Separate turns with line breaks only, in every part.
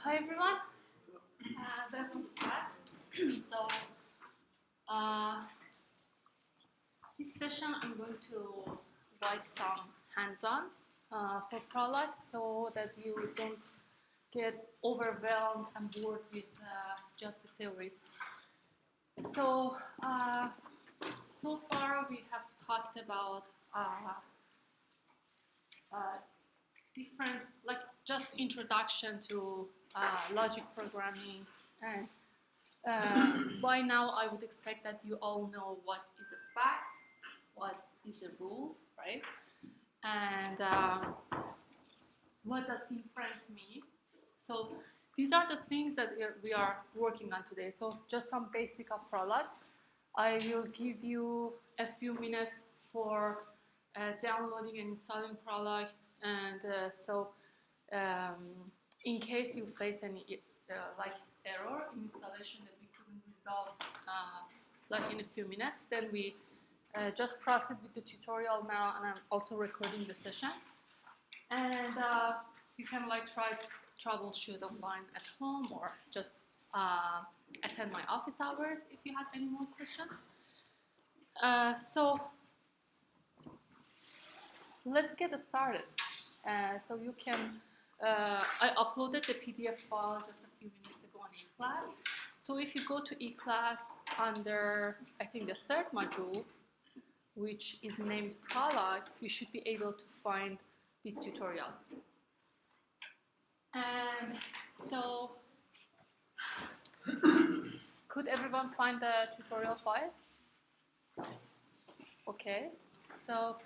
Hi everyone, welcome to class. So, this session I'm going to write some hands-on for Prolog so that you don't get overwhelmed and bored with just the theories. So, so far we have talked about different, like just introduction to logic programming, and by now I would expect that you all know what is a fact, what is a rule, right? And what does inference mean? So these are the things that we are working on today. So just some basic of Prolog. I will give you a few minutes for downloading and installing Prolog, and in case you face any like error in installation that we couldn't resolve like in a few minutes, then we just proceed with the tutorial now, and I'm also recording the session, and you can like try to troubleshoot online at home or just attend my office hours if you have any more questions. So let's get started. So you can, I uploaded the PDF file just a few minutes ago on eClass. So if you go to eClass under, I think, the third module, which is named Prolog, you should be able to find this tutorial. And so, could everyone find the tutorial file? Okay, so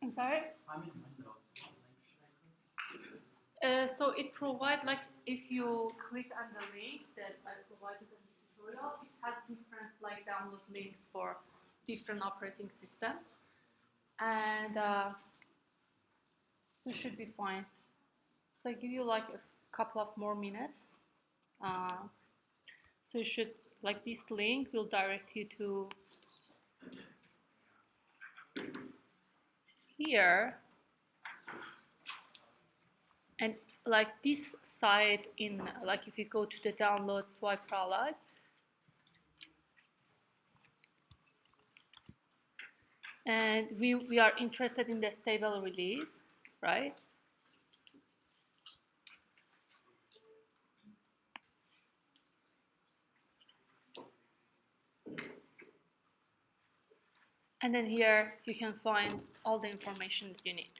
I'm sorry? I'm in Windows. So it provides, like, if you click on the link that I provided in the tutorial, it has different like download links for different operating systems, and so it should be fine. So I give you like a couple of more minutes. So you should, like, this link will direct you to here, and like this site in, like, if you go to the download swipe Prolog, and we are interested in the stable release, right? And then here you can find all the information that you need.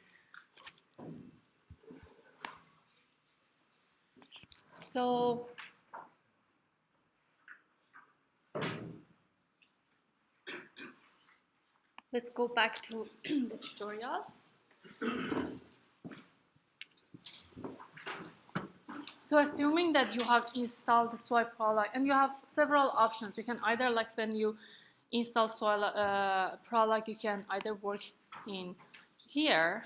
So let's go back to the tutorial. So assuming that you have installed the swipe Prolog, and you have several options. You can either, like, when you install Prolog, you can either work in here,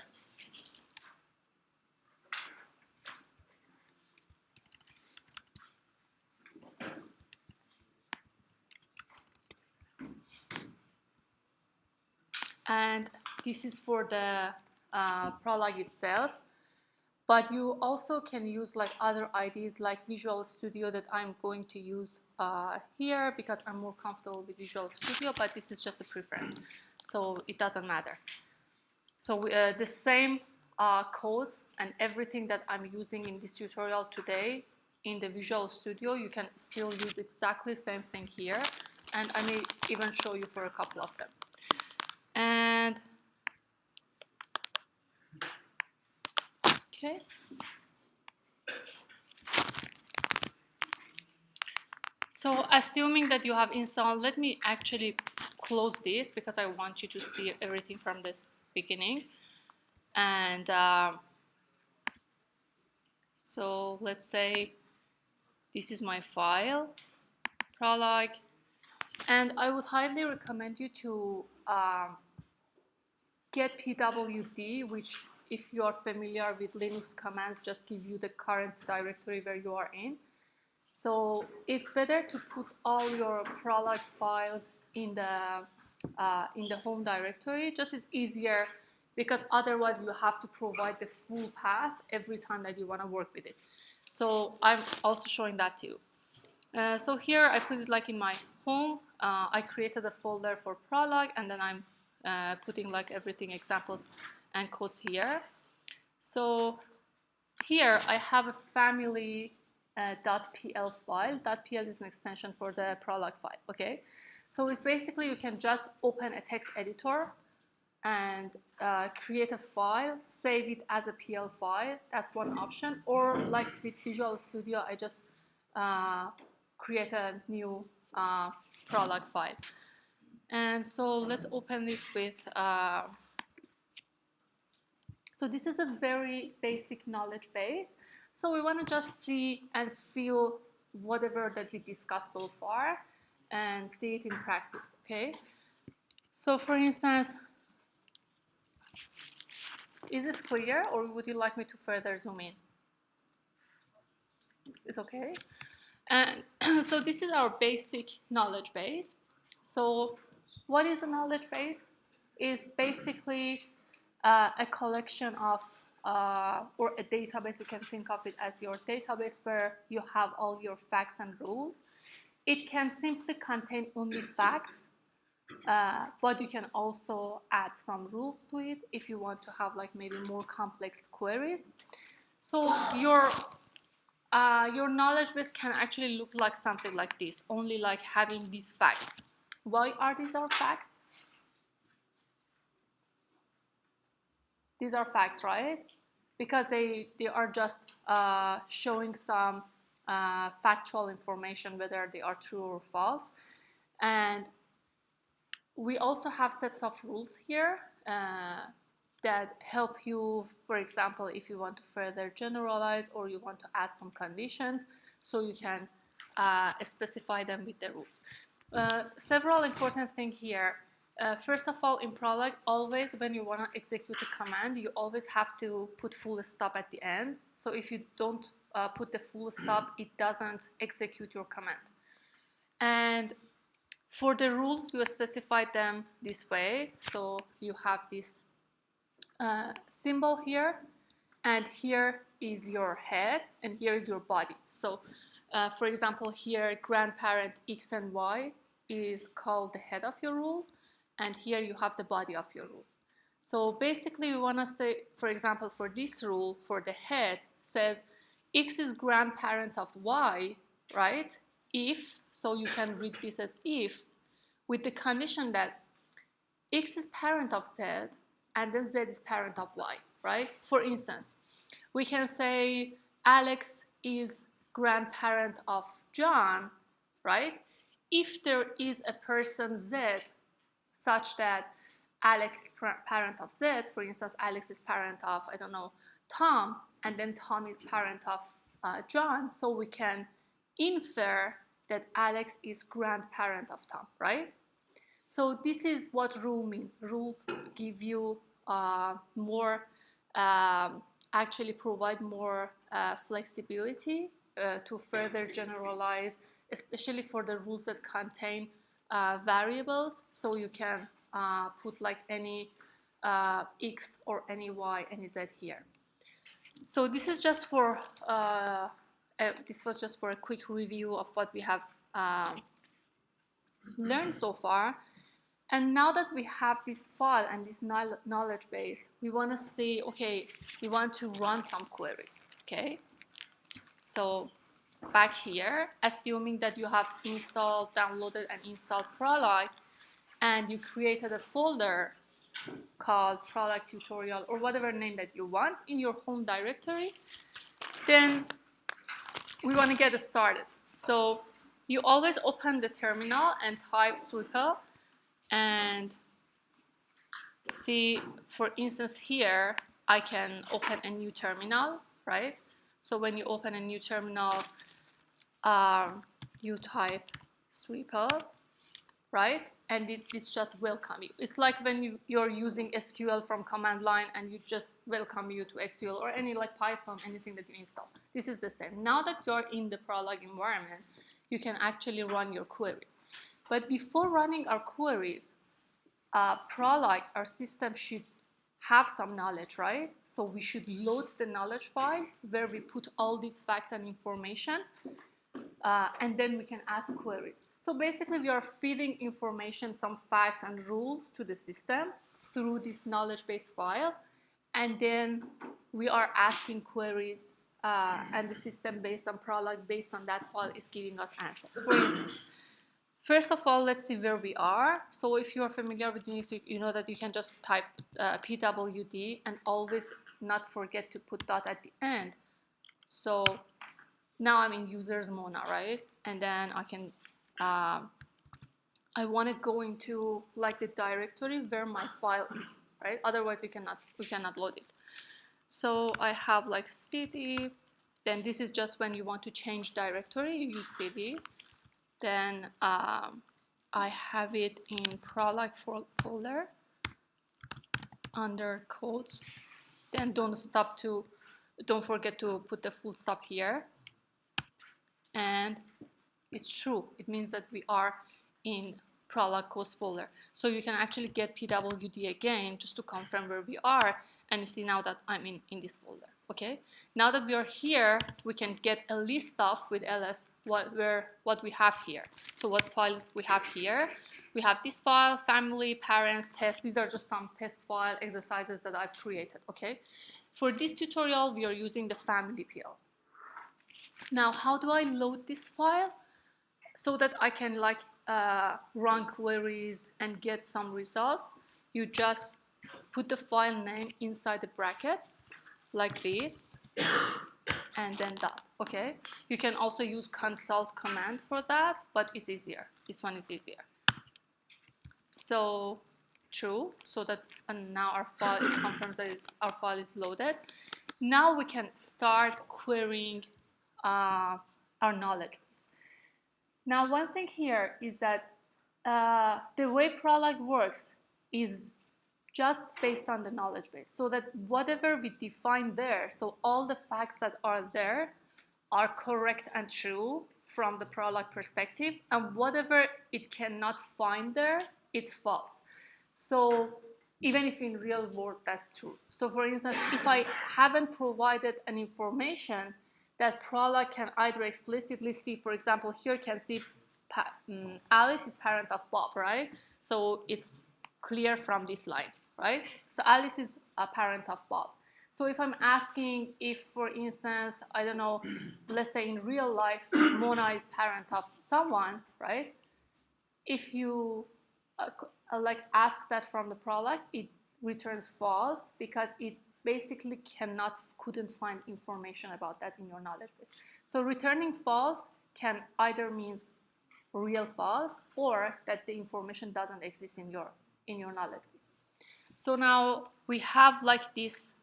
and this is for the Prolog itself. But you also can use like other IDs like Visual Studio that I'm going to use here because I'm more comfortable with Visual Studio, but this is just a preference, so it doesn't matter. So the same codes and everything that I'm using in this tutorial today in the Visual Studio, you can still use exactly the same thing here, and I may even show you for a couple of them. And okay. So assuming that you have installed, let me actually close this because I want you to see everything from this beginning. And so let's say this is my file, Prolog, and I would highly recommend you to get PWD, which if you are familiar with Linux commands, just give you the current directory where you are in. So it's better to put all your Prolog files in the home directory. Just is easier because otherwise you have to provide the full path every time that you want to work with it. So I'm also showing that to you. So here I put it like in my home. I created a folder for Prolog, and then I'm putting like everything, examples and codes here. So here I have a family .pl file. .pl is an extension for the Prolog file, okay? So it's basically you can just open a text editor and create a file, save it as a PL file. That's one option. Or like with Visual Studio, I just create a new Prolog file. And so let's open this with, so this is a very basic knowledge base. So we want to just see and feel whatever that we discussed so far and see it in practice, okay? So for instance, is this clear, or would you like me to further zoom in? It's okay. And so this is our basic knowledge base. So what is a knowledge base? Is basically a collection of, or a database. You can think of it as your database where you have all your facts and rules. It can simply contain only facts, but you can also add some rules to it if you want to have like maybe more complex queries. So your knowledge base can actually look like something like this, only like having these facts. Why are these our facts? These are facts, right? Because they are just showing some factual information, whether they are true or false. And we also have sets of rules here that help you, for example, if you want to further generalize or you want to add some conditions, so you can specify them with the rules. Several important things here. First of all, in Prolog, always when you want to execute a command, you always have to put full stop at the end. So if you don't put the full stop, it doesn't execute your command. And for the rules, you specify them this way. So you have this symbol here, and here is your head, and here is your body. So for example, here grandparent X and Y is called the head of your rule, and here you have the body of your rule. So basically we want to say, for example, for this rule, for the head, says X is grandparent of Y, right? If, so you can read this as if, with the condition that X is parent of Z, and then Z is parent of Y, right? For instance, we can say Alex is grandparent of John, right? If there is a person Z such that Alex is parent of Z, for instance, Alex is parent of, I don't know, Tom, and then Tom is parent of John, so we can infer that Alex is grandparent of Tom, right? So this is what rule means. Rules give you more, actually provide more flexibility to further generalize, especially for the rules that contain variables. So you can put like any X or any Y, any Z here. So this is just for, this was just for a quick review of what we have learned so far. And now that we have this file and this knowledge base, we want to see, okay, we want to run some queries, okay? So back here, assuming that you have installed, downloaded, and installed Prolog, and you created a folder called Prolog tutorial or whatever name that you want in your home directory, then we want to get started. So you always open the terminal and type swivel, and see, for instance, here I can open a new terminal, right? So when you open a new terminal, you type swivel, right? and this just welcome you. It's like when you're using SQL from command line and you just welcome you to SQL or any like Python, anything that you install. This is the same. Now that you're in the Prolog environment, you can actually run your queries. But before running our queries, Prolog, our system should have some knowledge, right? So we should load the knowledge file where we put all these facts and information, and then we can ask queries. So basically, we are feeding information, some facts and rules to the system through this knowledge-based file, and then we are asking queries, and the system based on Prolog, based on that file, is giving us answers. For instance, first of all, let's see where we are. So if you are familiar with Unix, you know that you can just type pwd and always not forget to put dot at the end. So now I'm in users Mona, right? And then I can, I want to go into like the directory where my file is, right? Otherwise we cannot load it. So I have like cd, then this is just when you want to change directory, you use cd. Then I have it in Prolog folder under codes. Then don't forget to put the full stop here. And it's true. It means that we are in Prolog codes folder. So you can actually get pwd again just to confirm where we are. And you see now that I'm in this folder. Okay. Now that we are here, we can get a list of with ls what we have here. So what files we have here? We have this file, family, parents, test. These are just some test file exercises that I've created. Okay. For this tutorial, we are using the family PL. Now, how do I load this file so that I can like run queries and get some results? You just put the file name inside the bracket like this, and then dot. Okay. You can also use consult command for that, but it's easier. This one is easier. So true. So that now our file is confirms that our file is loaded. Now we can start querying our knowledge base. Now, one thing here is that the way Prolog works is just based on the knowledge base. So that whatever we define there, so all the facts that are there are correct and true from the Prolog perspective, and whatever it cannot find there, it's false. So even if in real world that's true. So for instance, if I haven't provided an information that Prolog can either explicitly see, for example, here can see Alice is parent of Bob, right? So it's clear from this line, right? So Alice is a parent of Bob. So if I'm asking if, for instance, I don't know, let's say in real life, Mona is parent of someone, right? If you like ask that from the Prolog, it returns false because it basically couldn't find information about that in your knowledge base. So returning false can either means real false or that the information doesn't exist in your knowledge base. So now we have like this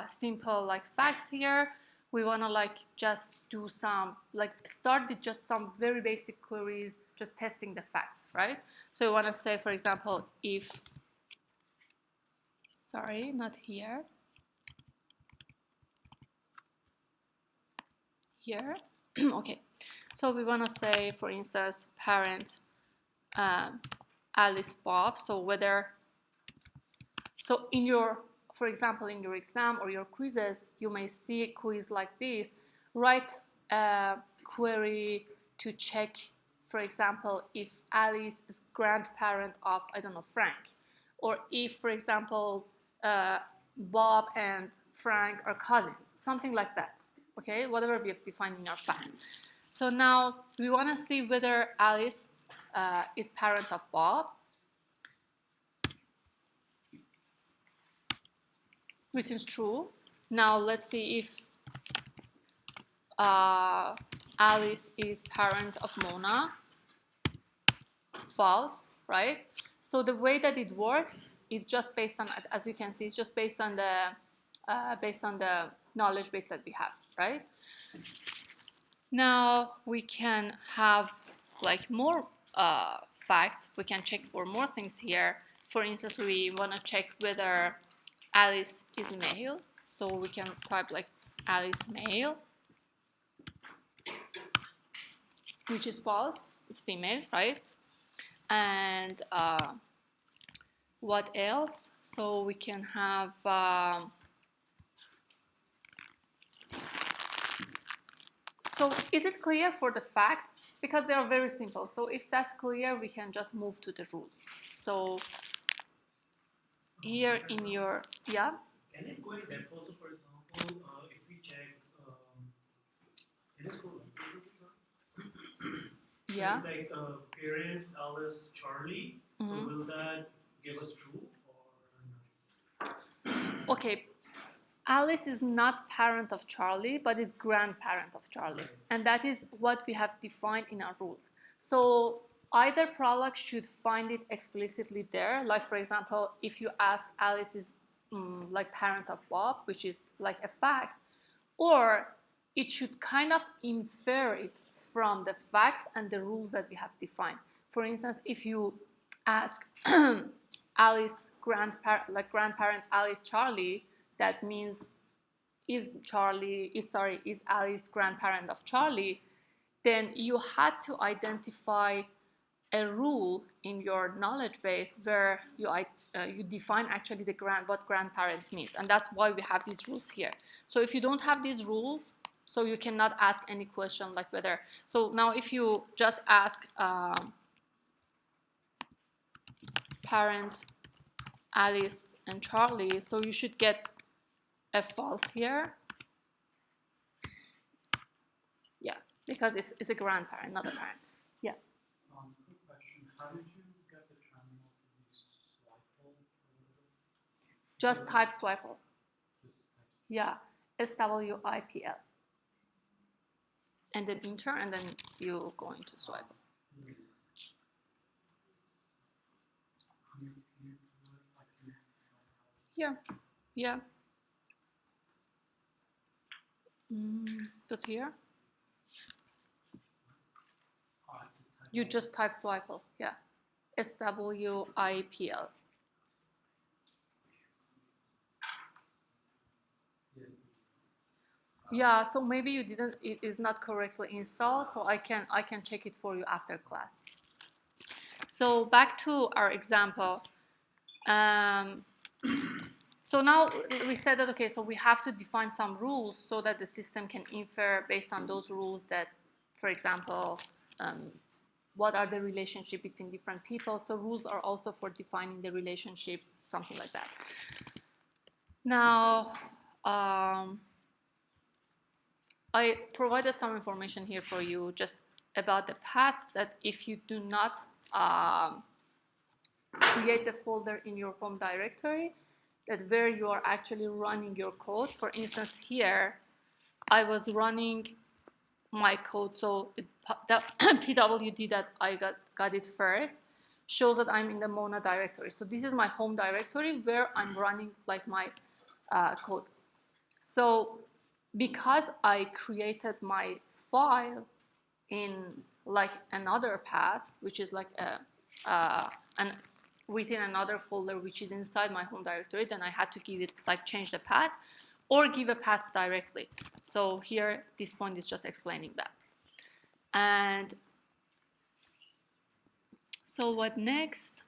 simple like facts here. We want to like just do some like start with just some very basic queries, just testing the facts, right? So we want to say, for example, if, sorry, not here. Here, okay. So we want to say, for instance, parent Alice Bob. So whether, so in your, for example, in your exam or your quizzes, you may see a quiz like this. Write a query to check, for example, if Alice is grandparent of, I don't know, Frank, or if, for example, Bob and Frank are cousins, something like that. Okay, whatever we have defined in our facts. So now we want to see whether Alice is parent of Bob. Which is true. Now let's see if Alice is parent of Mona. False, right? So the way that it works is just based on, as you can see, it's just based on the knowledge base that we have, right? Now we can have like more facts, we can check for more things here. For instance, we want to check whether Alice is male. So we can type like Alice male, which is false. It's female, right? And what else? So we can have so is it clear for the facts? Because they are very simple. So if that's clear, we can just move to the rules. So here in your, yeah?
Can it go in depth also, for example, if we check,
Yeah.
so like parent Alice Charlie, so will that give us true or not?
Okay. Alice is not parent of Charlie, but is grandparent of Charlie. Right. And that is what we have defined in our rules. So either Prolog should find it explicitly there. Like, for example, if you ask Alice is like parent of Bob, which is like a fact, or it should kind of infer it from the facts and the rules that we have defined. For instance, if you ask Alice grandparent Alice Charlie, that means is Alice grandparent of Charlie, then you had to identify a rule in your knowledge base where you define actually what grandparents means, and that's why we have these rules here. So if you don't have these rules, so you cannot ask any question like whether. So now if you just ask parent Alice and Charlie, so you should get a false here. Yeah, because it's a grandparent, not a parent. Yeah.
Quick question. How did you get the terminal to be swipeable?
Just type swipeable. Yeah, SWIPL. And then enter, and then you go into swipe. Here, yeah. Just here. You just type swipeable, yeah. SWIPL. Yeah, so maybe you didn't, it is not correctly installed, so I can check it for you after class. So back to our example. So now we said that, okay, so we have to define some rules so that the system can infer based on those rules that, for example, what are the relationship between different people. So rules are also for defining the relationships, something like that. Now, I provided some information here for you just about the path that if you do not create the folder in your home directory, that where you are actually running your code. For instance, here, I was running my code, so the PWD that I got it first shows that I'm in the Mona directory. So this is my home directory where I'm running like my code. So because I created my file in like another path, which is like within another folder which is inside my home directory, then I had to give it like change the path or give a path directly. So here, this point is just explaining that. And so what next?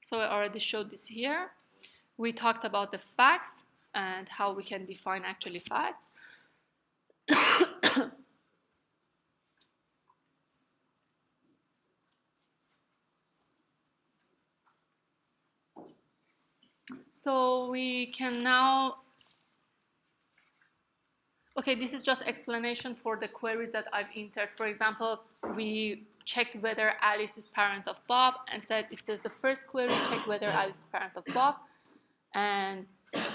So I already showed this here. We talked about the facts and how we can define actually facts. So we can now, okay, this is just explanation for the queries that I've entered. For example, we checked whether Alice is parent of Bob and said, it says the first query, check whether Alice is parent of Bob. And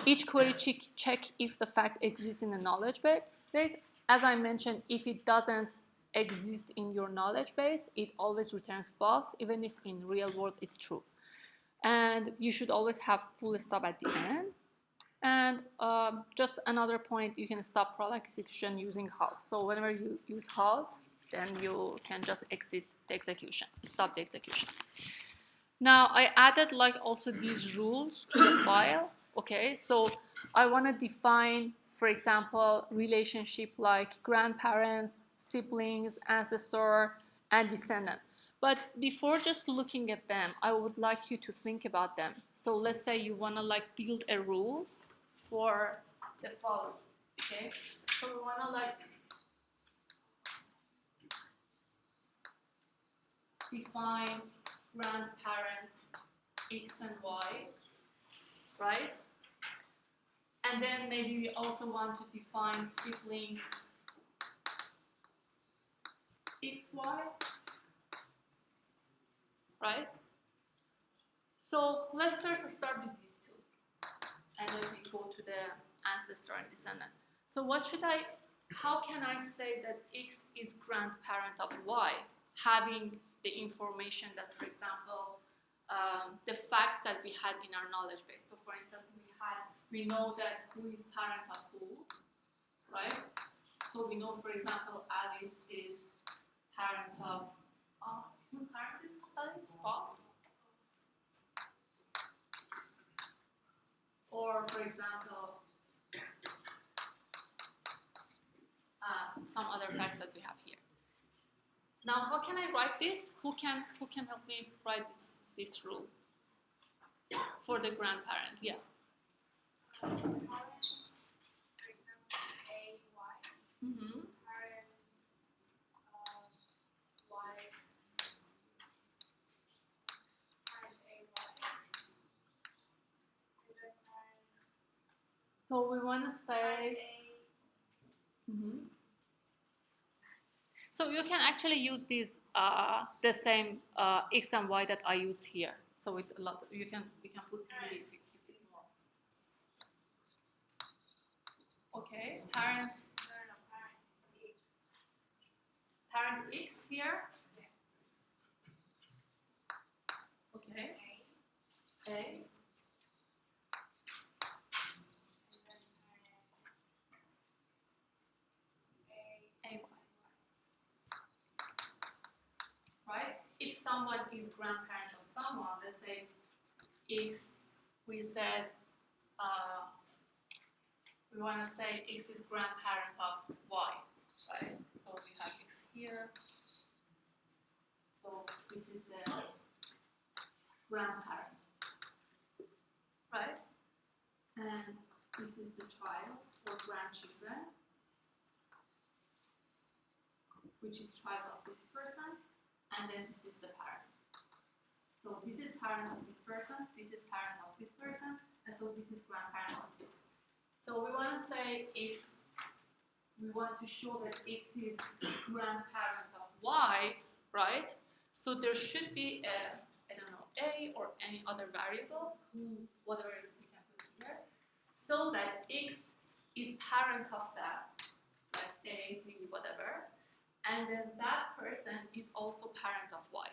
each query check if the fact exists in the knowledge base. As I mentioned, if it doesn't exist in your knowledge base, it always returns false, even if in real world it's true. And you should always have full stop at the end. And just another point, you can stop Prolog execution using halt. So whenever you use halt, then you can just exit the execution, stop the execution. Now I added like also these rules to the file. Okay, so I want to define, for example, relationship like grandparents, siblings, ancestor, and descendant. But before just looking at them, I would like you to think about them. So let's say you want to like build a rule for the following. Okay, so we want to like define grandparents X and Y, right? And then maybe we also want to define sibling XY, right? So let's first start with these two, and then we go to the ancestor and descendant. So how can I say that X is grandparent of Y, having the information that, for example, the facts that we had in our knowledge base. So for instance, we know that who is parent of who, right? So we know, for example, Alice is parent of, whose parent is Alice? Bob? Or, for example, some other facts that we have here. Now, how can I write this? Who can help me write this rule for the grandparent? Yeah.
Parent, for example, A, Y.
Mm-hmm.
Parent, Y. Parent A, Y. And then parent.
So we want to say. Mm-hmm. So you can actually use these the same X and Y that I used here. So with a lot, we can put Z if it is more. Okay, parent X here. Okay. A. AY. Right? If someone is grandparent of someone, let's say X, we said we want to say X is grandparent of Y, right? So we have X here. So this is the grandparent, right? And this is the child or grandchildren, which is child of this person, and then this is the parent. So this is parent of this person, this is parent of this person, and so this is grandparent of this. So we want to say if we want to show that X is grandparent of Y, right? So there should be a, I don't know, A or any other variable, whatever we can put here, so that X is parent of that, like A, C, whatever, and then that person is also parent of Y.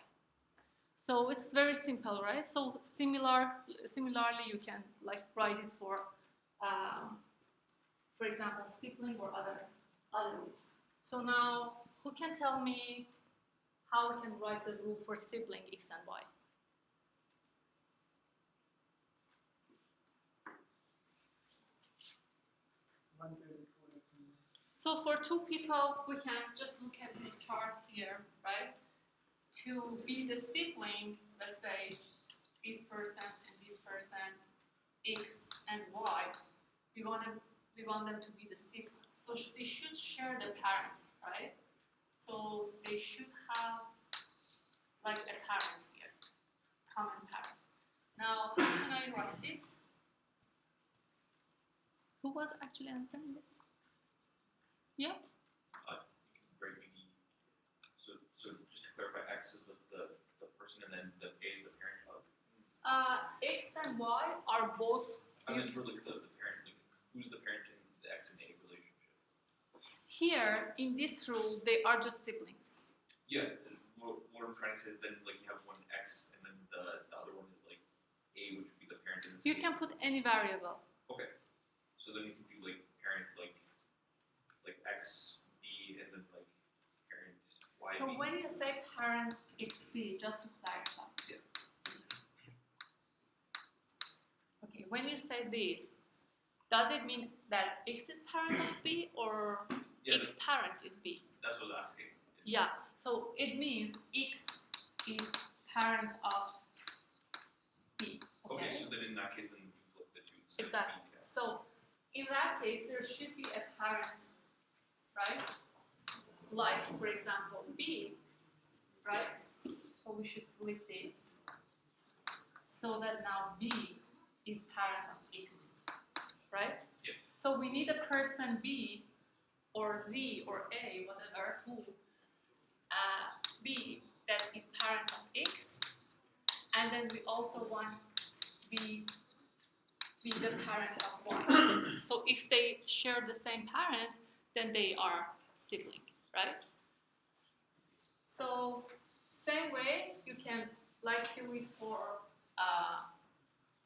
So it's very simple, right? So similarly, you can like write it for example, sibling or other rules. So now, who can tell me how we can write the rule for sibling X and Y? So for two people, we can just look at this chart here, right? To be the sibling, let's say this person and this person, X and Y, we want them to be the siblings. So they should share the parent, right? So they should have like a parent here, common parent. Now, how can I write this? Who was actually answering this? Yeah?
Very maybe. So just to clarify, X is the person, and then the A is the parent of.
X and Y are both.
I meant for the parent. Like, who's the parent in the X and A relationship?
Here in this rule, they are just siblings.
Yeah. What I'm trying to say is then like you have one X, and then the other one is like A, which would be the parent. In this
You
case.
can put any variable.
Okay. So then you can do like parent like X, B, and then like parent.
So when you say parent XB, just to clarify.
Yeah.
Okay, when you say this, does it mean that X is parent of B or X parent is B?
That's what I was asking.
Yeah, so it means X is parent of B.
Okay, so then in that case, then we flip the two. So
Exactly.
B,
So in that case, there should be a parent, right? Like, for example, B, right? So we should flip this so that now B is parent of X, right?
Yeah.
So we need a person B or Z or A, whatever, who B that is parent of X, and then we also want B be the parent of Y. So if they share the same parent, then they are sibling, right? So same way you can like do it for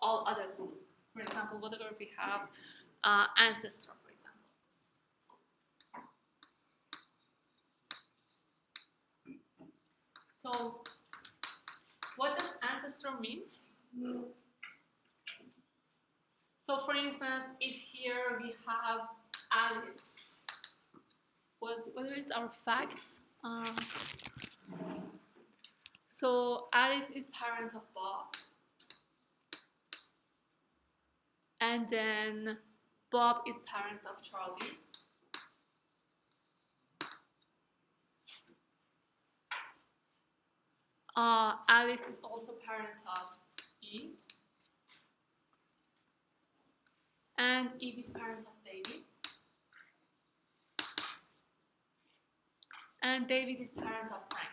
all other groups. For example, whatever we have, Ancestor, for example. So what does Ancestor mean? So for instance, if here we have Alice, what is our facts? So Alice is parent of Bob, and then Bob is parent of Charlie. Alice is also parent of Eve, and Eve is parent of David, and David is parent of Frank.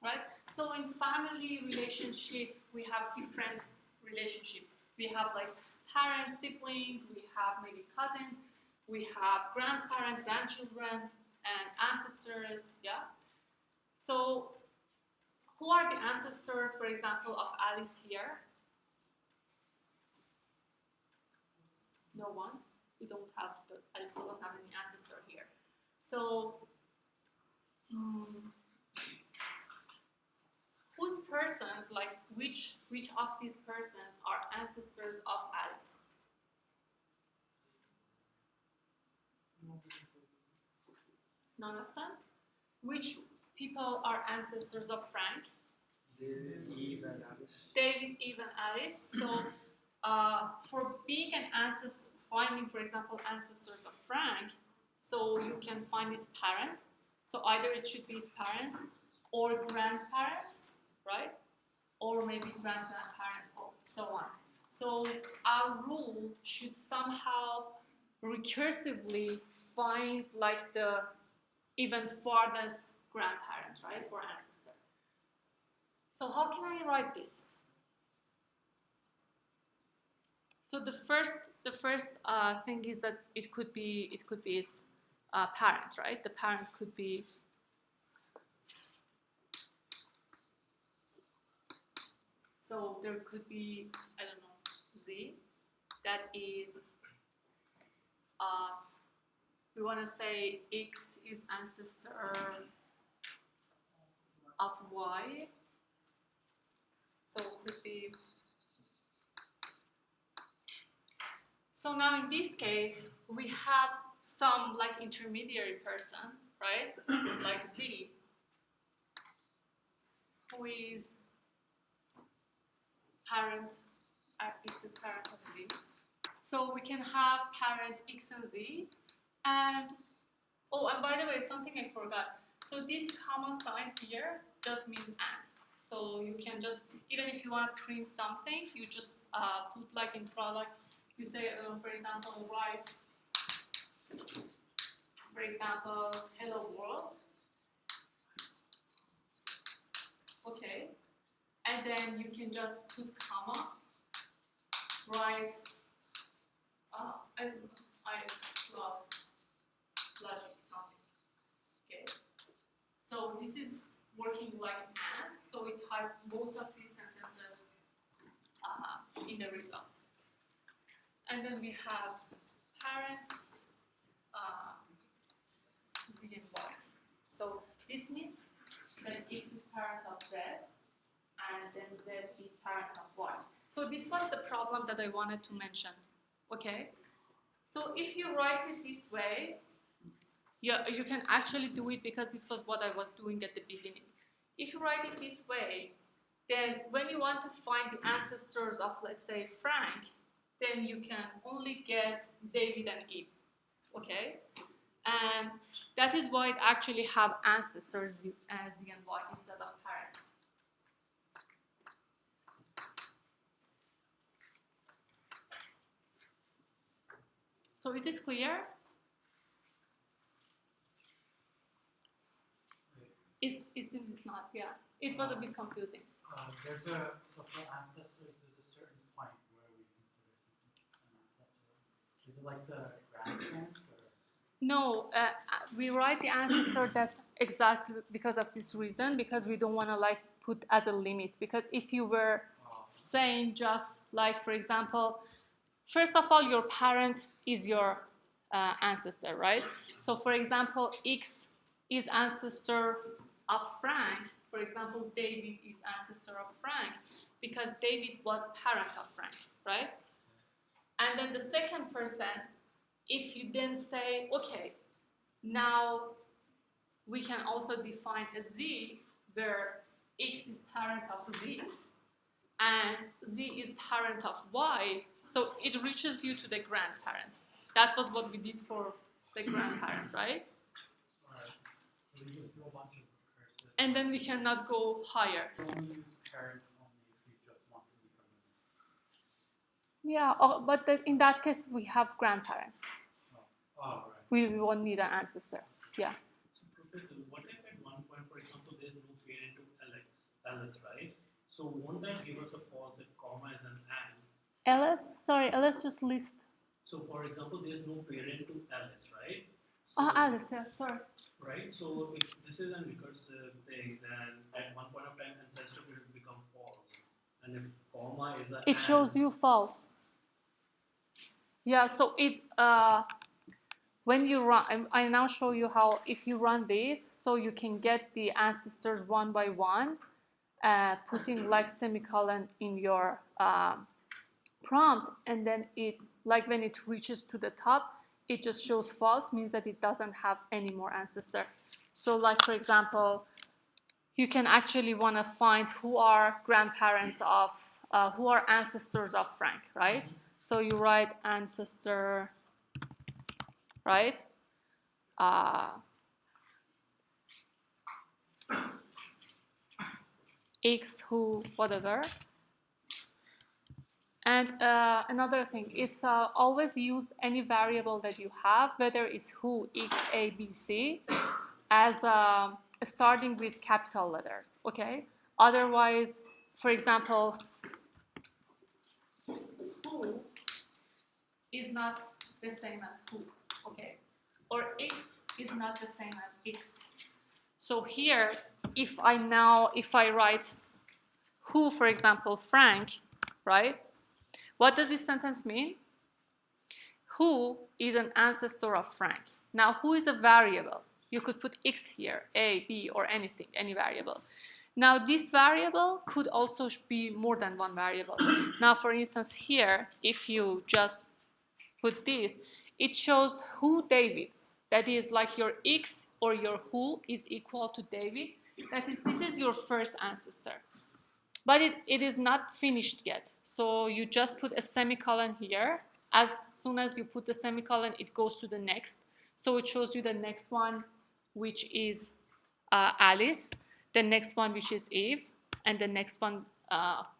Right? So in family relationship, we have different relationships. We have like parent, sibling, we have maybe cousins, we have grandparents, grandchildren, and ancestors, yeah? So who are the ancestors, for example, of Alice here? No one. We don't have, Alice doesn't have any ancestor here. So, whose persons, like which of these persons are ancestors of Alice? None of them? Which people are ancestors of Frank?
David, Eve, and Alice.
David, Eve, and Alice. So for being an ancestor, finding, for example, ancestors of Frank, so you can find its parent. So either it should be its parent or grandparent, right? Or maybe grandparent, or so on. So our rule should somehow recursively find like the even farthest grandparent, right, or ancestor. So how can I write this? So the first thing is that it could be its parent, right? The parent could be so there could be, I don't know, Z that is we want to say X is ancestor of Y. So it could be. So now in this case, we have some like intermediary person, right? Like Z, who is parent, X is parent of Z. So we can have parent X and Z. And, oh, and by the way, something I forgot. So this comma sign here just means and. So you can just, even if you want to print something, you just put like in Prolog, you say, for example, write, for example, hello world. Okay. And then you can just put comma, write, I love logic, something. Okay. So this is working like and, so we type both of these sentences in the result. And then we have parent, Z and So this means that X is parent of Z, and then Z is parent of Y. So this was the problem that I wanted to mention, okay? So if you write it this way, you can actually do it because this was what I was doing at the beginning. If you write it this way, then when you want to find the ancestors of, let's say, Frank, then you can only get David and Eve, okay? And that is why it actually have ancestors as Z and Y instead of parent. So is this clear? It seems it's not, yeah. It was a bit confusing.
So for ancestors, there's a certain point where we consider something an ancestor. Is it like the grandparent?
No, we write the ancestor that's exactly because of this reason, because we don't want to like put as a limit. Because if you were saying just like, for example, first of all, your parent is your ancestor, right? So for example, X is ancestor of Frank. For example, David is ancestor of Frank because David was parent of Frank, right? And then the second person, if you then say, okay, now we can also define a Z where X is parent of Z and Z is parent of Y, so it reaches you to the grandparent. That was what we did for the grandparent, right?
So we just do a bunch of recursive.
And then we cannot go higher.
We only use parents only if we just want to become them.
Yeah, but in that case, we have grandparents.
Right.
We won't need an ancestor. Yeah.
So Professor, what if at one point, for example, there's no parent to Alice, right? So won't that give us a false if comma is an and?
Alice just list.
So for example, there's no parent to Alice, right? So,
Oh, Alice, yeah, sorry.
Right, so if this is a recursive thing, then at one point of time, ancestor will become false. And if comma is a
It shows you false. Yeah, so when you run, I now show you how if you run this, so you can get the ancestors one by one, putting like semicolon in your prompt, and then it, like when it reaches to the top, it just shows false, means that it doesn't have any more ancestor. So like, for example, you can actually want to find who are grandparents of, who are ancestors of Frank, right? So you write ancestor, right? X, who, whatever. And another thing, it's always use any variable that you have, whether it's who, X, A, B, C, as starting with capital letters, okay? Otherwise, for example, who is not the same as who, okay? Or X is not the same as X. So here, if I write who, for example, Frank, right? What does this sentence mean? Who is an ancestor of Frank? Now, who is a variable? You could put X here, A, B, or anything, any variable. Now, this variable could also be more than one variable. Now, for instance, here, if you just put this, it shows who David. That is like your X or your who is equal to David. That is, this is your first ancestor. But it is not finished yet. So you just put a semicolon here. As soon as you put the semicolon, it goes to the next. So it shows you the next one, which is Alice, the next one, which is Eve, and the next one,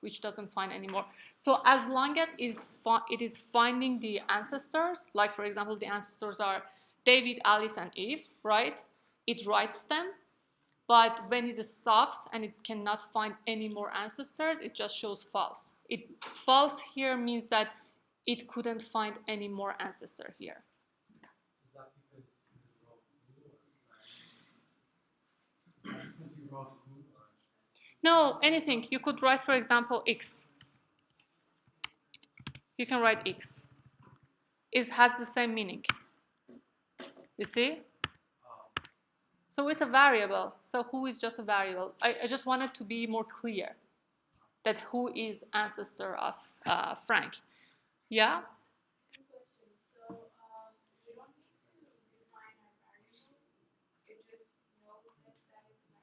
which doesn't find anymore. So as long as it is finding the ancestors, like for example, the ancestors are David, Alice, and Eve, right? It writes them. But when it stops and it cannot find any more ancestors, it just shows false. False here means that it couldn't find any more ancestor here.
Is that because you wrote who?
No, anything. You could write, for example, X. You can write X. It has the same meaning. You see? So it's a variable. So who is just a variable. I just wanted to be more clear that who is ancestor of Frank. Yeah?
Two questions. So we don't need to define our variables. It just knows that that is a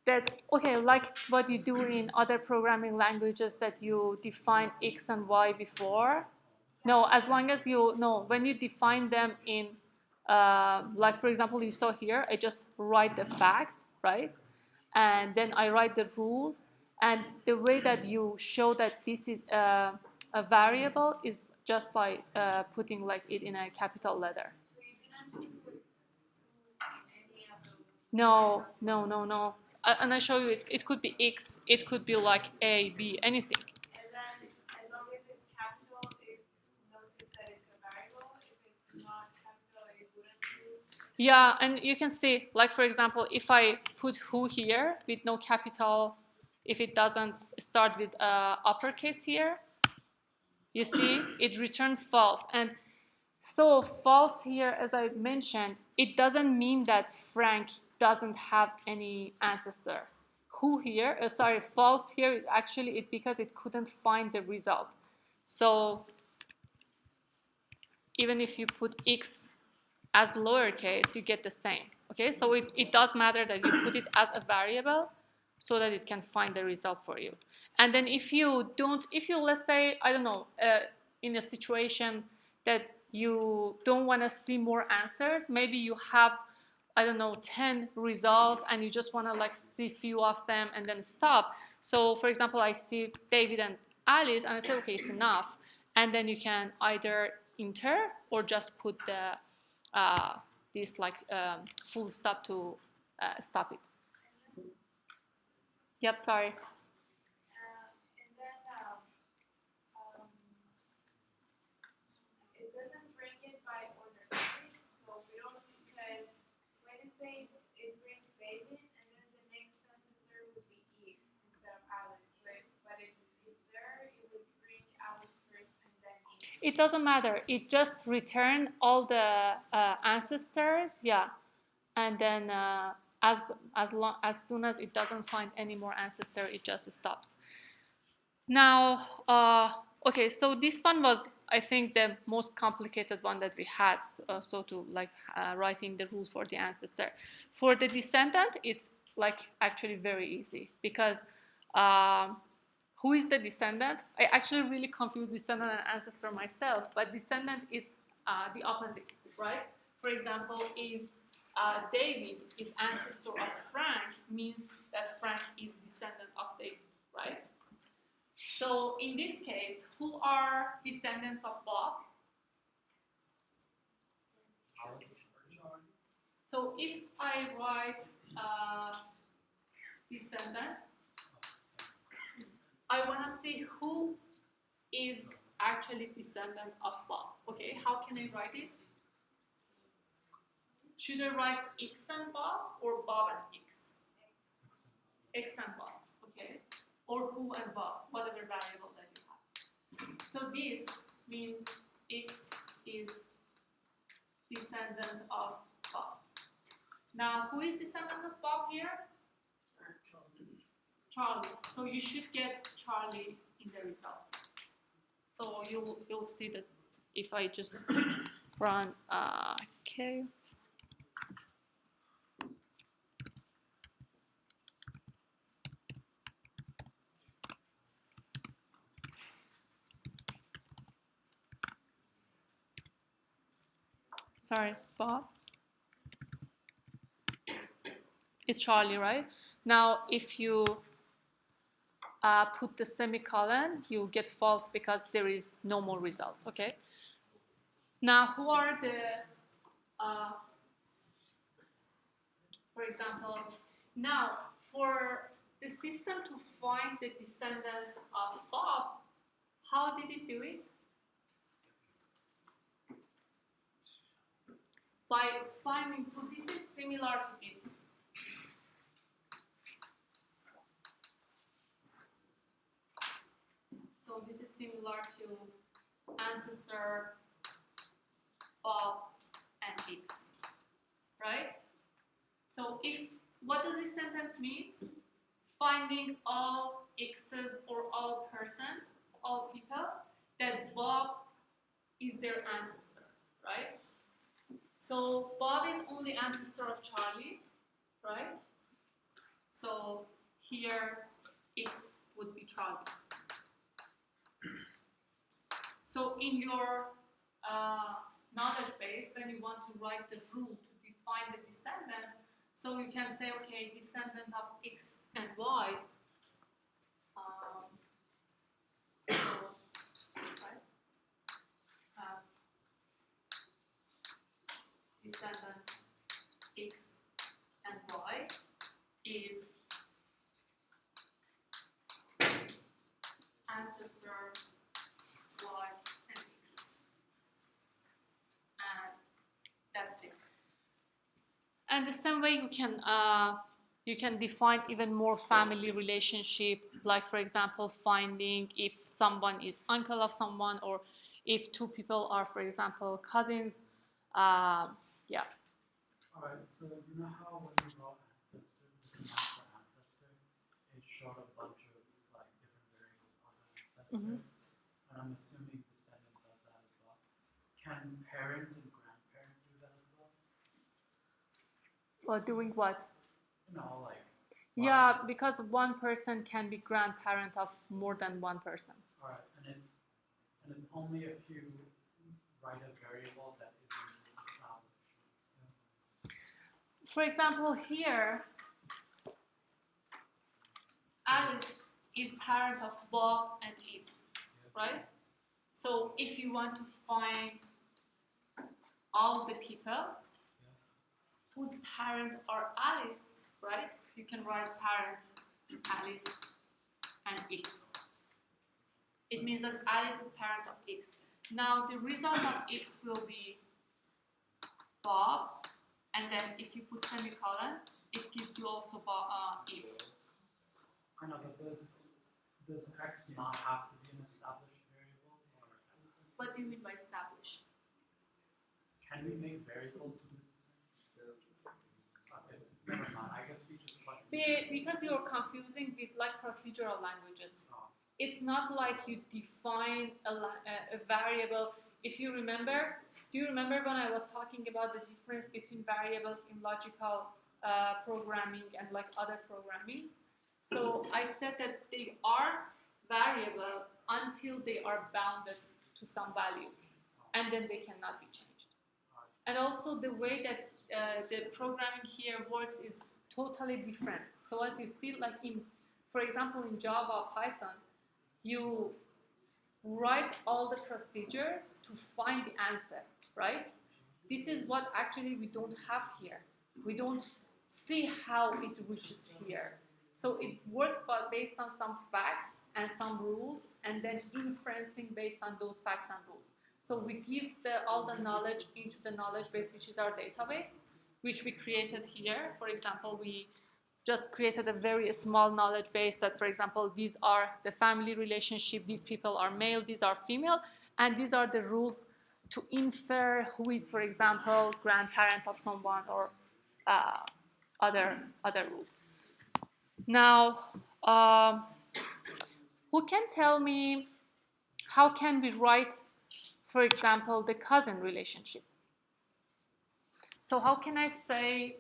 variable.
That, okay, like what you do in other programming languages that you define X and Y before. No, as long as you, no, when you define them in, like for example, you saw here, I just write the facts, right? And then I write the rules. And the way that you show that this is a variable is just by putting like it in a capital letter.
So you didn't put any of those.
No, no, no, no. And I show you it could be X, it could be like A, B, anything.
And then as long as it's capital, it notices that it's a variable. If it's not capital, it wouldn't do.
Yeah, and you can see, like for example, if I put who here with no capital, if it doesn't start with uppercase here, you see, it returns false. And so false here, as I mentioned, it doesn't mean that Frank doesn't have any ancestor. Who here, false here is actually it because it couldn't find the result. So even if you put X as lowercase, you get the same. Okay, so it does matter that you put it as a variable so that it can find the result for you. And then if you don't, let's say, I don't know, in a situation that you don't want to see more answers, maybe you have, I don't know, 10 results and you just want to like see few of them and then stop. So for example, I see David and Alice and I say, okay, it's enough. And then you can either enter or just put the this like full stop to stop it. Yep, sorry.
And then it doesn't bring it by order, right? So we don't, because when you say it brings David, and then the next ancestor would be Eve instead of Alice, right? But if there, it would bring Alice first and then Eve.
It doesn't matter. It just return all the ancestors, yeah, and then as soon as it doesn't find any more ancestor, it just stops. Now, okay, so this one was, I think, the most complicated one that we had. So to like writing the rules for the ancestor. For the descendant, it's like actually very easy because who is the descendant? I actually really confuse descendant and ancestor myself, but descendant is the opposite, right? For example, is David is ancestor of Frank means that Frank is descendant of David, right? So in this case, who are descendants of Bob? So if I write descendant, I want to see who is actually descendant of Bob. Okay, how can I write it? Should I write X and Bob or Bob and X? X and Bob, okay? Or who and Bob, whatever variable that you have. So this means X is descendant of Bob. Now, who is descendant of Bob here? Charlie. So you should get Charlie in the result. So you'll see that if I just run okay. Sorry, Bob. It's Charlie, right? Now, if you put the semicolon, you get false because there is no more results, okay? Now, who are the, for example, now, for the system to find the descendant of Bob, how did it do it? By finding, so this is similar to this. So this is similar to ancestor, Bob, and X, right? So what does this sentence mean? Finding all x's or all persons, all people, that Bob is their ancestor, right? So Bob is only ancestor of Charlie, right? So here x would be Charlie. So in your knowledge base, when you want to write the rule to define the descendant, so you can say, okay, descendant of x and y. Right? Descendant x and y is ancestor y and x, and that's it. And the same way you can define even more family relationship, like for example finding if someone is uncle of someone, or if two people are, for example, cousins. Yeah.
All right. So you know how when we wrote Ancestor, the command for Ancestor, it showed a bunch of like different variables on Ancestor, and I'm assuming Descendant does that as well. Can parent and grandparent do that as well?
Or doing what?
You know, like.
Yeah, because one person can be grandparent of more than one person.
All right, and it's only if you write a variable that isn't established.
For example, here, Alice is parent of Bob and Eve, right? So if you want to find all the people whose parents are Alice, right? You can write parent Alice and X. It means that Alice is parent of X. Now the result of X will be Bob, and then if you put semicolon, it gives you also Eve.
I know, but does X not have to be an established variable? Or
what do you mean by established?
Can we make variables in this thing? Okay, never mind. I guess we just
because you're confusing with like procedural languages. It's not like you define a variable. If you remember, do you remember when I was talking about the difference between variables in logical programming and like other programming? So I said that they are variable until they are bounded to some values, and then they cannot be changed. And also the way that the programming here works is totally different. So as you see, like for example, in Java, Python, you write all the procedures to find the answer, right? This is what actually we don't have here. We don't see how it reaches here. So it works based on some facts and some rules, and then inferencing based on those facts and rules. So we give all the knowledge into the knowledge base, which is our database, which we created here. For example, we just created a very small knowledge base that, for example, these are the family relationship, these people are male, these are female, and these are the rules to infer who is, for example, grandparent of someone, or other rules. Now, who can tell me how can we write, for example, the cousin relationship? So how can I say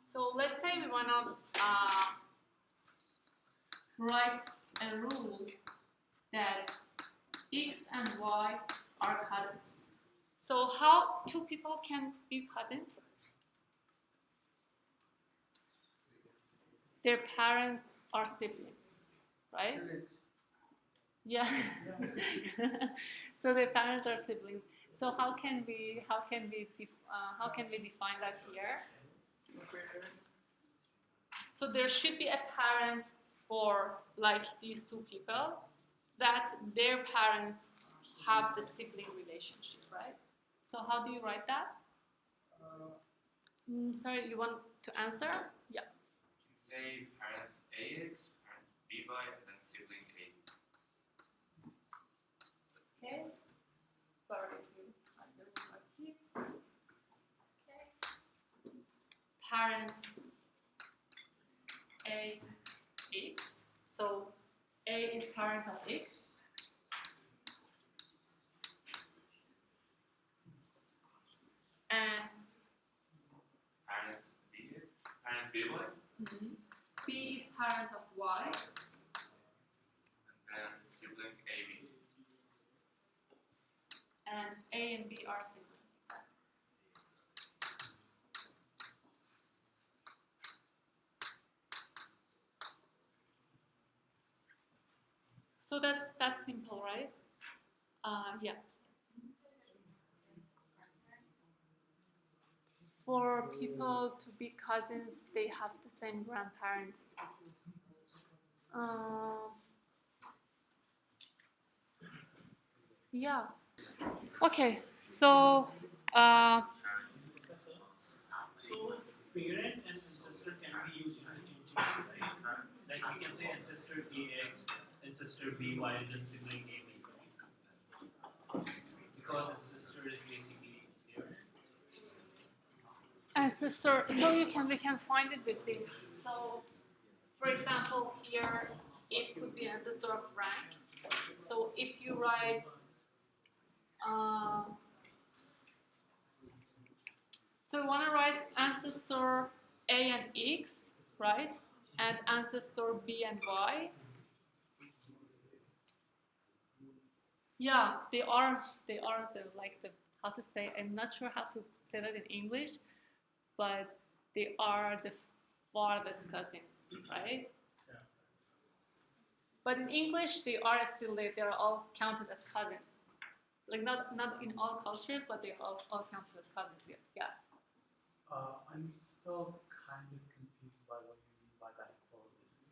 so let's say we want to write a rule that X and Y are cousins. So how two people can be cousins? Their parents are siblings, right? Yeah. So their parents are siblings. So how can we define that here? So there should be a parent for like these two people that their parents have the sibling relationship, right? So how do you write that? Sorry, you want to answer? Yeah.
You say parent AX, parent BY, and then sibling A.
Okay. Sorry if you underline like this. Okay. Parent A X. So A is parent of X. And
Parent BY,
B is parent of Y.
and then sibling AB.
And A and B are siblings. Exactly. So that's simple, right? Yeah. For people to be cousins, they have the same grandparents. Yeah. Okay. So.
So parent and ancestor can be used interchangeably, right? Like we can say ancestor AX, ancestor BY, and then sibling AB. Because ancestor is basically there.
Ancestor. So we can find it with this. So, for example, here it could be ancestor of rank. So if you write. So we want to write ancestor A and X, right? And ancestor B and Y. Yeah, they are the like the how to say, I'm not sure how to say that in English, but they are the farthest cousins, right? But in English they are still they're all counted as cousins. Like not in all cultures, but they are all counted as cousins here. Yeah.
I'm still kind of confused by what you mean by that clauses.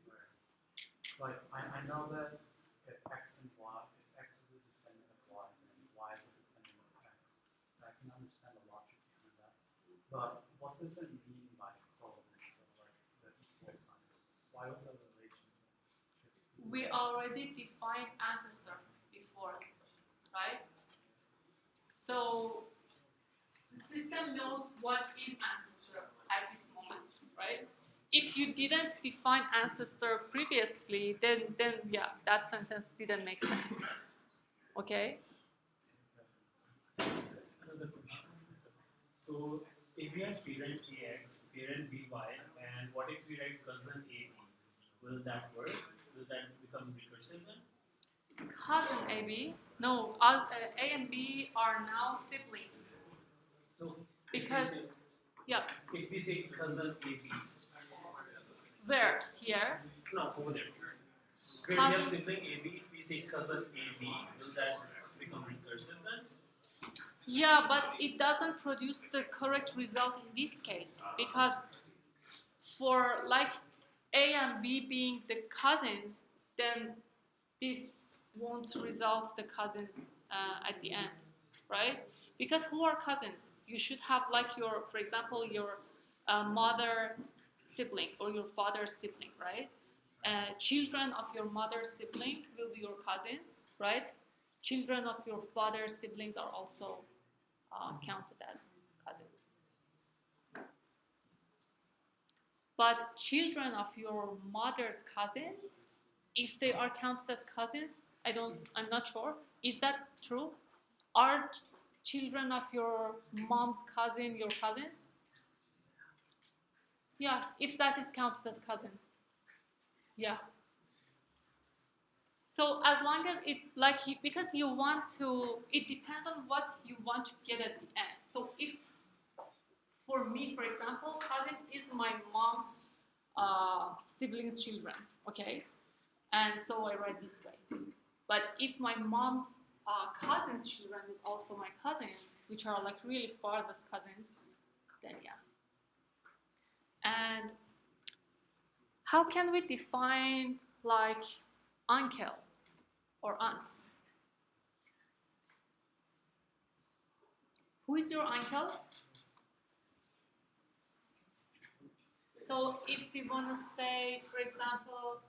Like, I know that if X and Y, if X is a descendant of Y, then Y is a descendant of X. I can understand the logic behind that. But what does it mean by clauses? So, like, the equal sign. Why would the relationship?
We already defined ancestor before, right? So the system knows what is ancestor at this moment, right? If you didn't define ancestor previously, then yeah, that sentence didn't make sense. Okay?
Another question. So if we have parent AX, parent BY, and what if we write cousin AB? Will that work? Will that become recursive then?
Cousin AB? No, A and B are now siblings.
No.
Because, yeah.
If we say cousin AB.
Where? Here?
No, over there. Where we have sibling AB, if we say cousin AB, will that become recursive then?
Yeah, but it doesn't produce the correct result in this case because for like A and B being the cousins, then this won't result the cousins at the end, right? Because who are cousins? You should have like your, for example, your mother sibling or your father's sibling, right? Children of your mother's sibling will be your cousins, right? Children of your father's siblings are also counted as cousins. But children of your mother's cousins, if they are counted as cousins, I'm not sure. Is that true? Are children of your mom's cousin your cousins? Yeah, if that is counted as cousin. Yeah. So as long as it because you want to, it depends on what you want to get at the end. So if for me, for example, cousin is my mom's siblings' children, okay? And so I write this way. But if my mom's cousin's children is also my cousins, which are like really farthest cousins, then yeah. And how can we define like uncle or aunts? Who is your uncle? So if we want to say, for example,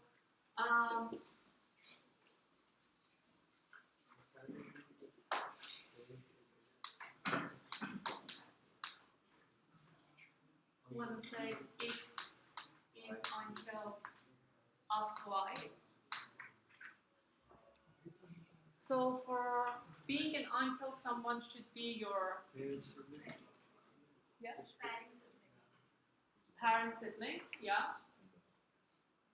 we want to say X is uncle of Y. So for being an uncle, someone should be your parent sibling. Yeah.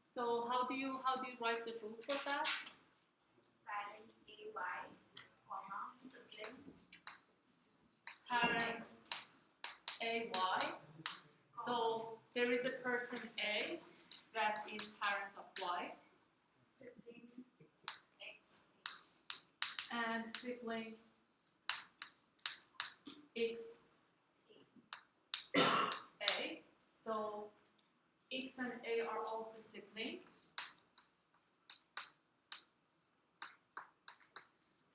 So how do you write the rule for that?
Parent AY, comma, sibling.
Parents AY. So there is a person A that is parent of Y.
Sibling X.
And sibling X A. So X and A are also siblings,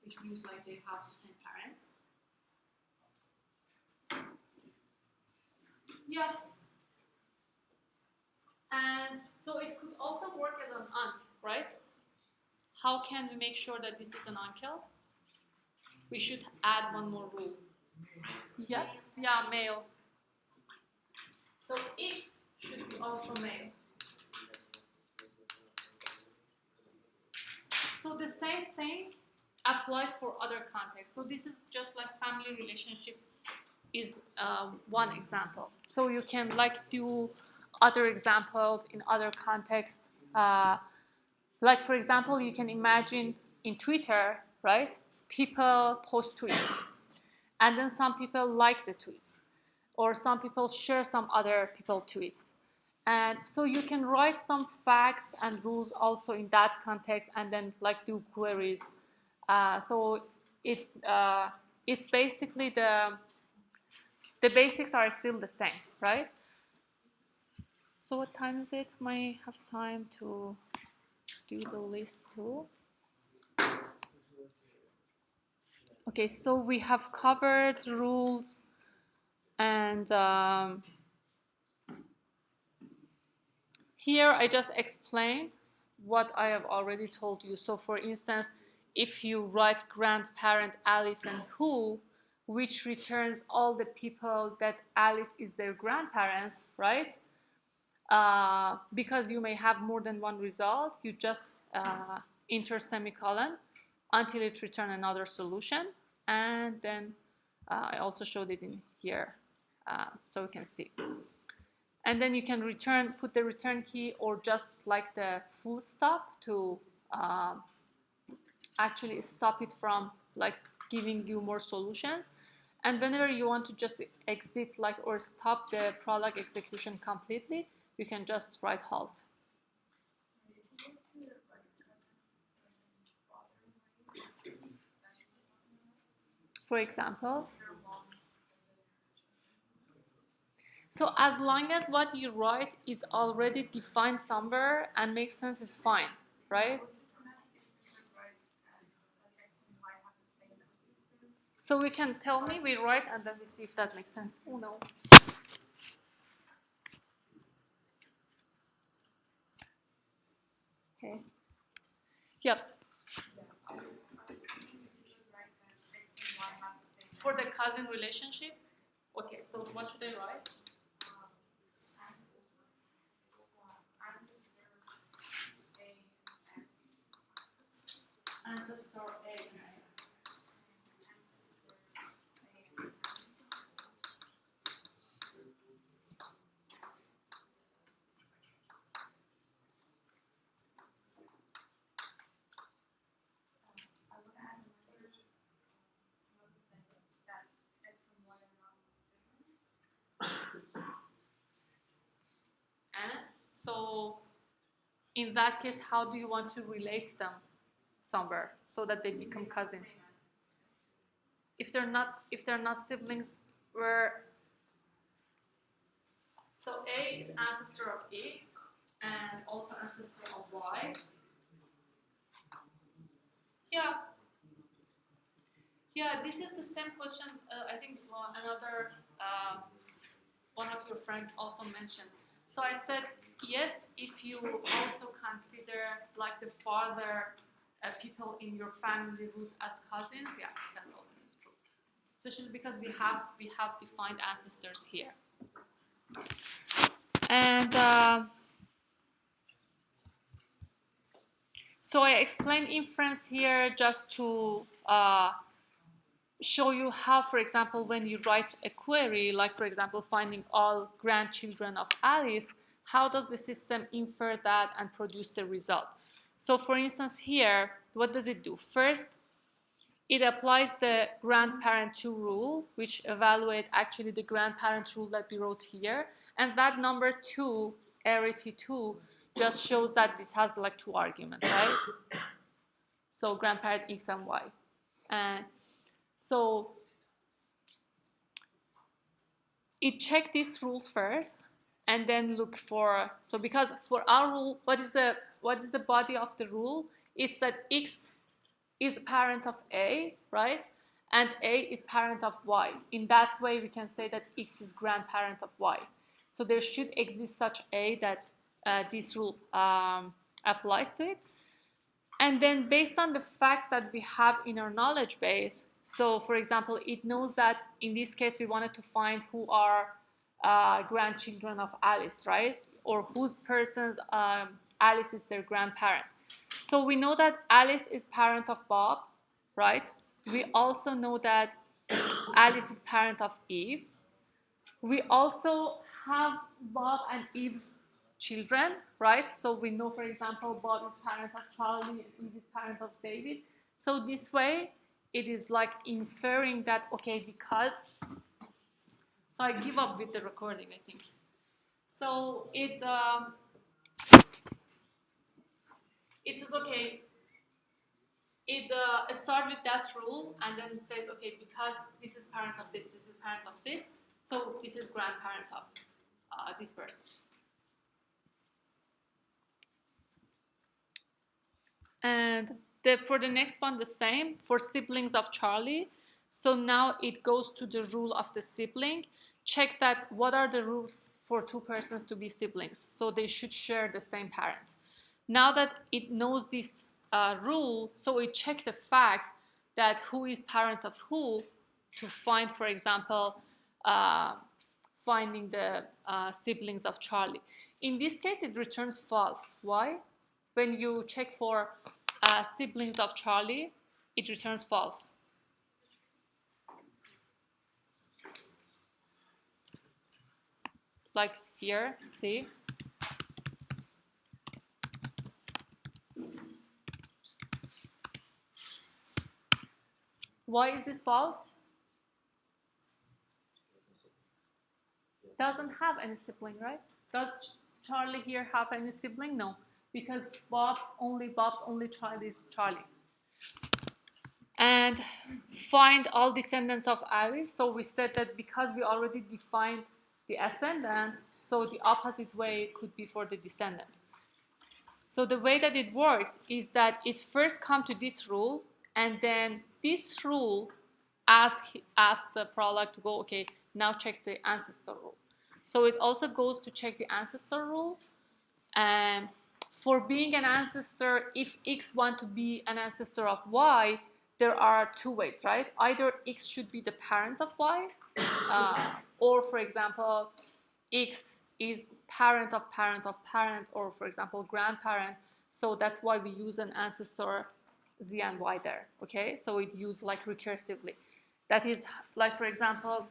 which means like they have the same parents. Yeah. And so it could also work as an aunt, right? How can we make sure that this is an uncle? We should add one more rule. Yeah, yeah, male. So X should be also male. So the same thing applies for other contexts. So this is just like family relationship is one example. So you can like do other examples in other contexts. Like for example, you can imagine in Twitter, right? People post tweets, and then some people like the tweets, or some people share some other people's tweets. And so you can write some facts and rules also in that context, and then like do queries. So it's basically the basics are still the same, right? So what time is it? Might have time to do the list too. Okay, so we have covered rules and here I just explained what I have already told you. So for instance, if you write grandparent Alice and who, which returns all the people that Alice is their grandparents, right? Because you may have more than one result, you just enter semicolon until it returns another solution. And then I also showed it in here, so you can see. And then you can put the return key or just like the full stop to actually stop it from like giving you more solutions. And whenever you want to just exit like or stop the Prolog execution completely, you can just write halt. For example, so as long as what you write is already defined somewhere and makes sense, is fine, right? So we can tell me, we write, and then we see if that makes sense. Oh no. Okay. Yep. For the cousin relationship? Okay, so what should I write? Ancestor A and X. And so in that case, how do you want to relate them somewhere so that they become cousins? if they're not siblings, so A is ancestor of X and also ancestor of Y. Yeah, this is the same question. I think another one of your friends also mentioned. So I said yes if you also consider like the farther people in your family root as cousins. Yeah, that also is true. Especially because we have defined ancestors here. And so I explained inference here just to show you how, for example, when you write a query, like for example, finding all grandchildren of Alice, how does the system infer that and produce the result? So for instance here, what does it do? First, it applies the grandparent 2 rule, which evaluates actually the grandparent rule that we wrote here. And that number 2, arity 2, just shows that this has like 2 arguments, right? So grandparent X and Y. And so it checked these rules first and then look for, so because for our rule, what is the body of the rule? It's that X is parent of A, right? And A is parent of Y. In that way, we can say that X is grandparent of Y. So there should exist such A that this rule applies to it. And then based on the facts that we have in our knowledge base, so for example, it knows that in this case, we wanted to find who are grandchildren of Alice, right? Or whose persons Alice is their grandparent. So we know that Alice is parent of Bob, right? We also know that Alice is parent of Eve. We also have Bob and Eve's children, right? So we know, for example, Bob is parent of Charlie and Eve is parent of David. So this way, it is like inferring that, okay, because, so I give up with the recording, I think. So it says, okay, it starts with that rule and then it says, okay, because this is parent of this is parent of this, so this is grandparent of this person. And for the next one, the same, for siblings of Charlie. So now it goes to the rule of the sibling. Check that what are the rules for 2 persons to be siblings. So they should share the same parent. Now that it knows this rule, so it checks the facts that who is parent of who to find, for example, finding the siblings of Charlie. In this case, it returns false. Why? When you check for siblings of Charlie, it returns false. Like here, see? Why is this false? Doesn't have any sibling, right? Does Charlie here have any sibling? No, because Bob's only child is Charlie. And find all descendants of Alice. So we said that because we already defined the ascendant, so the opposite way could be for the descendant. So the way that it works is that it first comes to this rule, and then this rule asks the Prolog to go, okay, now check the ancestor rule. So it also goes to check the ancestor rule. And for being an ancestor, if X want to be an ancestor of Y, there are 2 ways, right? Either X should be the parent of Y, or for example, X is parent of parent of parent, or for example, grandparent. So that's why we use an ancestor Z and Y there, okay? So it used like recursively. That is like, for example,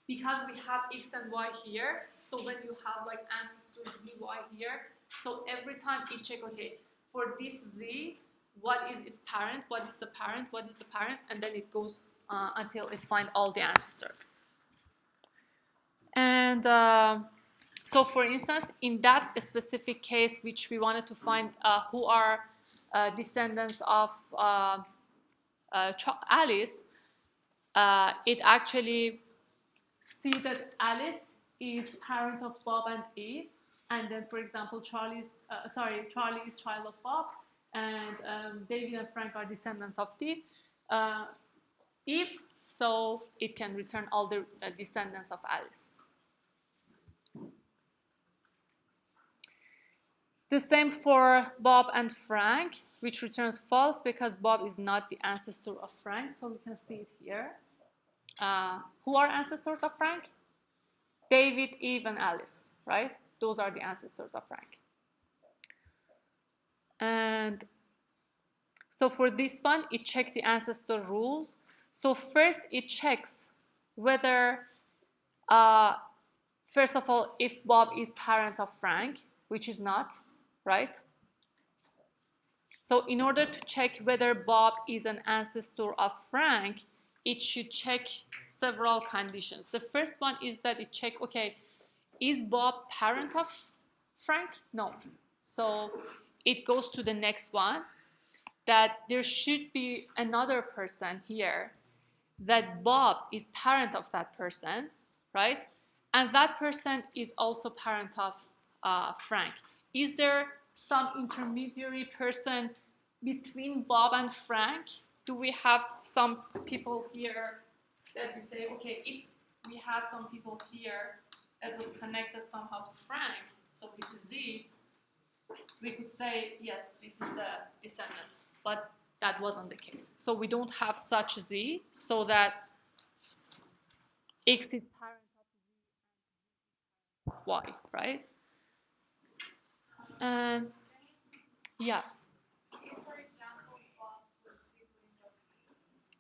because we have X and Y here, so when you have like ancestor ZY here, so every time it check, okay, for this Z, what is its parent, what is the parent, what is the parent, and then it goes until it finds all the ancestors. And so for instance, in that specific case, which we wanted to find who are descendants of Alice, it actually see that Alice is parent of Bob and Eve, and then, for example, Charlie is child of Bob, and David and Frank are descendants of Eve, so it can return all the descendants of Alice. The same for Bob and Frank, which returns false because Bob is not the ancestor of Frank. So we can see it here. Who are ancestors of Frank? David, Eve, and Alice, right? Those are the ancestors of Frank. And so for this one, it checks the ancestor rules. So first, it checks whether, first of all, if Bob is parent of Frank, which is not, right? So in order to check whether Bob is an ancestor of Frank, it should check several conditions. The first one is that it checks, okay, is Bob parent of Frank? No. So it goes to the next one, that there should be another person here, that Bob is parent of that person, right? And that person is also parent of Frank. Is there some intermediary person between Bob and Frank? Do we have some people here that we say, okay, if we had some people here that was connected somehow to Frank, so this is Z, we could say, yes, this is the descendant. But that wasn't the case. So we don't have such Z, so that X is parent of Y, right? And yeah.
If, for example, Bob was sibling of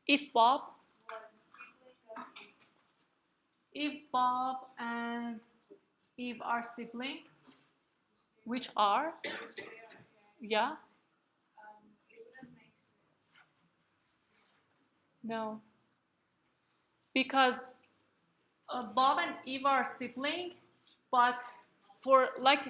If Bob,
was sibling of
if Bob and Eve are sibling, which are, yeah,
it wouldn't make sense.
no, because Bob and Eve are sibling, but for like,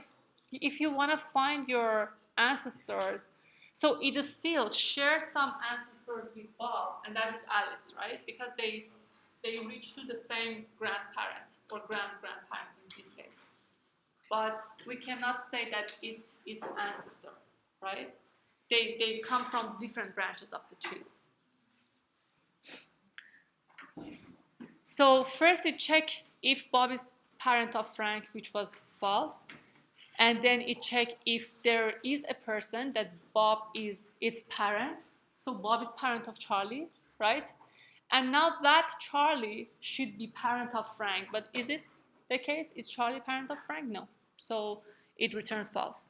if you want to find your ancestors, so it still shares some ancestors with Bob, and that is Alice, right? Because they reach to the same grandparent or grand-grandparent in this case. But we cannot say that it's ancestor, right? They come from different branches of the tree. So first it check if Bob is parent of Frank, which was false. And then it check if there is a person that Bob is its parent. So Bob is parent of Charlie, right? And now that Charlie should be parent of Frank. But is it the case? Is Charlie parent of Frank? No. So it returns false.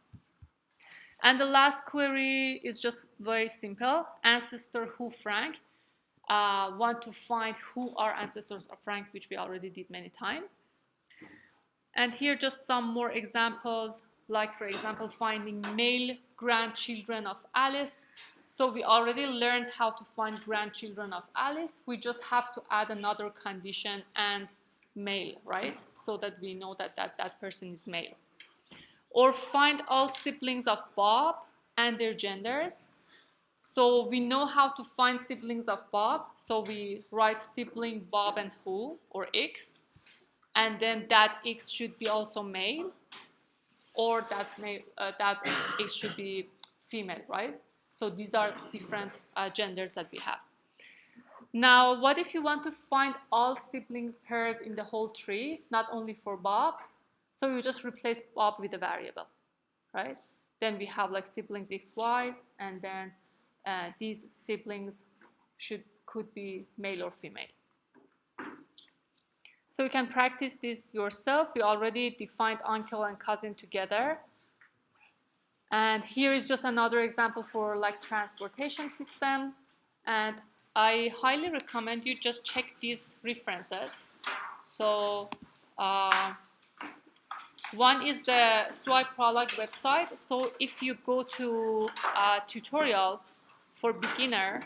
And the last query is just very simple. Ancestor who Frank. Want to find who are ancestors of Frank, which we already did many times. And here just some more examples, like for example, finding male grandchildren of Alice. So we already learned how to find grandchildren of Alice. We just have to add another condition and male, right? So that we know that that person is male. Or find all siblings of Bob and their genders. So we know how to find siblings of Bob. So we write sibling Bob and who, or X. And then that X should be also male, or that X should be female, right? So these are different genders that we have. Now, what if you want to find all siblings pairs in the whole tree, not only for Bob? So you just replace Bob with a variable, right? Then we have like siblings XY, and then these siblings could be male or female. So you can practice this yourself. We already defined uncle and cousin together. And here is just another example for like transportation system. And I highly recommend you just check these references. So one is the Prolog website. So if you go to tutorials for beginner,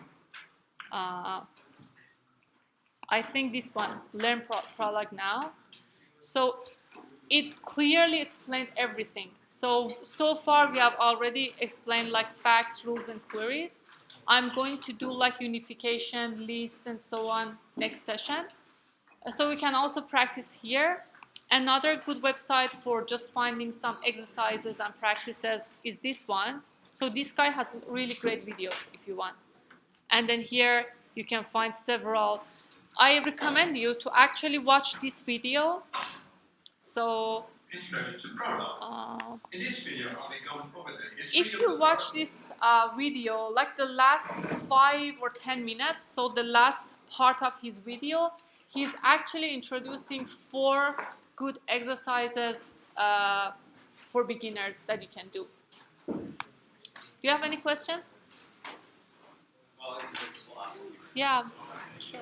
I think this one, Learn Prolog Now. So it clearly explained everything. So far we have already explained like facts, rules, and queries. I'm going to do like unification, list, and so on next session. So we can also practice here. Another good website for just finding some exercises and practices is this one. So this guy has really great videos if you want. And then here you can find several. I recommend you to actually watch this video. So
Introduction to Prolog. In this video, I'll be going over the history
if you watch this video, like the last 5 or 10 minutes, so the last part of his video, he's actually introducing 4 good exercises for beginners that you can do. Do you have any questions?
Well, I think it's the last one.
Yeah, sure.